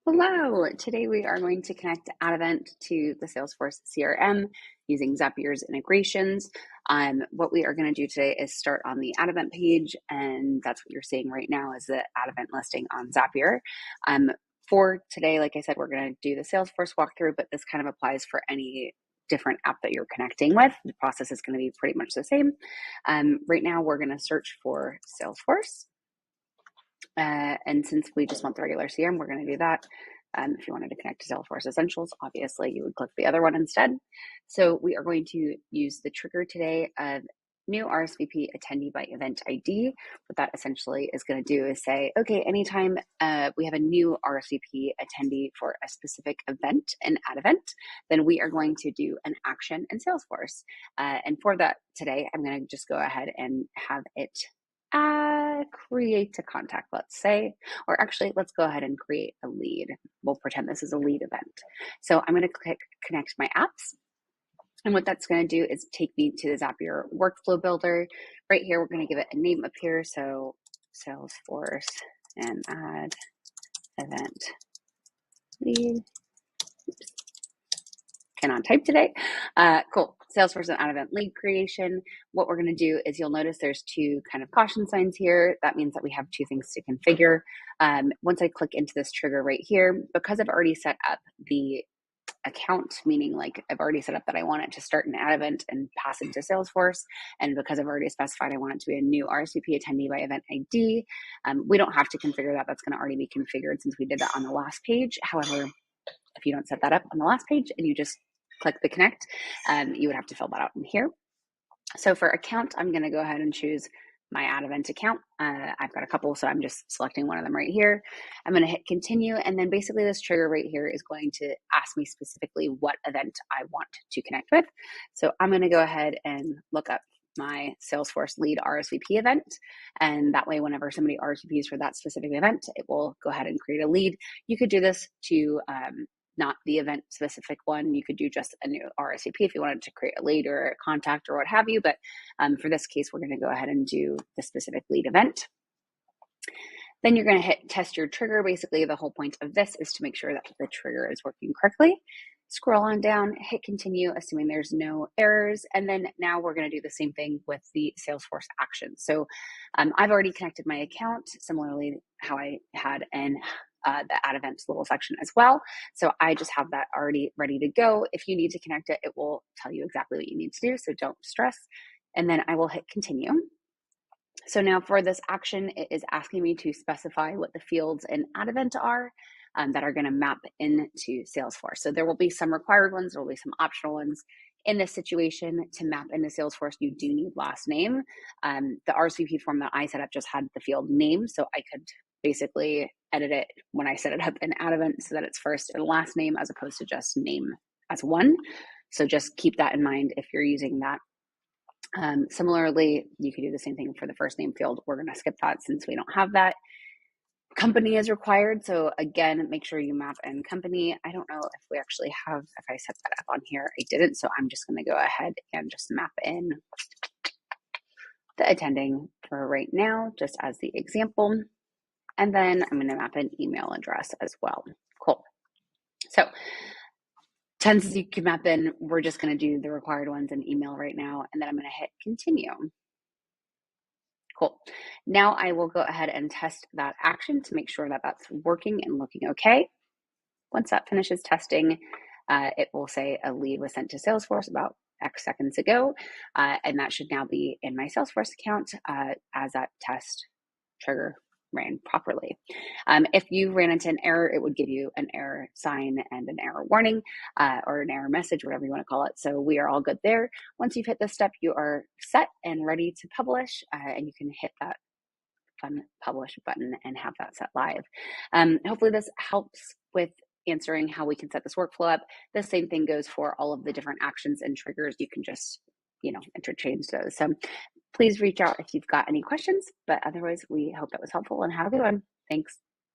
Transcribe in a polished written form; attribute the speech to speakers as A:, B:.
A: Hello, today we are going to connect AddEvent to the Salesforce CRM using Zapier's integrations. What we are going to do today is start on the AddEvent page, and that's what you're seeing right now is the AddEvent listing on Zapier. For today, like I said, we're going to do the Salesforce walkthrough, but this kind of applies for any different app that you're connecting with. The process is going to be pretty much the same. Right now, we're going to search for Salesforce. And since we just want the regular CRM, we're going to do that. If you wanted to connect to Salesforce Essentials, obviously you would click the other one instead. So we are going to use the trigger today of new RSVP attendee by event ID. What that essentially is going to do is say, okay, anytime we have a new RSVP attendee for a specific event, an AddEvent, then we are going to do an action in Salesforce. And for that today, I'm going to just go ahead and have it create a contact, let's say, or actually let's go ahead and create a lead. We'll pretend this is a lead event. So I'm going to click connect my apps. And what that's going to do is take me to the Zapier workflow builder. Right here, we're going to give it a name up here. So Salesforce and add event lead. Oops. Cannot type today. Cool. Salesforce and AddEvent lead creation. What we're going to do is you'll notice there's two kind of caution signs here. That means that we have two things to configure. Once I click into this trigger right here, because I've already set up the account, meaning like I've already set up that I want it to start an AddEvent and pass it to Salesforce. And because I've already specified I want it to be a new RSVP attendee by event ID, we don't have to configure that. That's going to already be configured since we did that on the last page. However, if you don't set that up on the last page and you just click the connect, you would have to fill that out in here. So for account, I'm going to go ahead and choose my AddEvent account. I've got a couple, so I'm just selecting one of them right here. I'm going to hit continue, and then basically this trigger right here is going to ask me specifically what event I want to connect with. So I'm going to go ahead and look up my Salesforce lead RSVP event. And that way, whenever somebody RSVPs for that specific event, it will go ahead and create a lead. You could do this to not the event specific one. You could do just a new RSVP if you wanted to create a lead or a contact or what have you. But for this case, we're going to go ahead and do the specific lead event. Then you're going to hit test your trigger. Basically, the whole point of this is to make sure that the trigger is working correctly. Scroll on down, hit continue, assuming there's no errors. And then now we're going to do the same thing with the Salesforce actions. So I've already connected my account, similarly how I had in the AddEvent little section as well. So I just have that already ready to go. If you need to connect it, it will tell you exactly what you need to do. So don't stress. And then I will hit continue. So now for this action, it is asking me to specify what the fields in AddEvent are that are going to map into Salesforce. So there will be some required ones, there will be some optional ones. In this situation, to map into Salesforce, you do need last name. The RSVP form that I set up just had the field name, so I could basically edit it when I set it up in AddEvent so that it's first and last name as opposed to just name as one. So just keep that in mind if you're using that. Similarly, you could do the same thing for the first name field. We're going to skip that since we don't have that. Company is required. So again, make sure you map in company. I don't know if we actually have, if I set that up on here, I didn't. So I'm just going to go ahead and just map in the attending for right now, just as the example. And then I'm going to map an email address as well. Cool. So tons you can map in. We're just going to do the required ones in email right now. And then I'm going to hit continue. Cool. Now I will go ahead and test that action to make sure that that's working and looking okay. Once that finishes testing, it will say a lead was sent to Salesforce about X seconds ago. And that should now be in my Salesforce account as that test trigger ran properly. If you ran into an error, it would give you an error sign and an error warning or an error message, whatever you want to call it. So we are all good there. Once you've hit this step, you are set and ready to publish, and you can hit that fun publish button and have that set live. Hopefully this helps with answering how we can set this workflow up. The same thing goes for all of the different actions and triggers. You can just, interchange those. So please reach out if you've got any questions, but otherwise we hope that was helpful and have a good one. Thanks.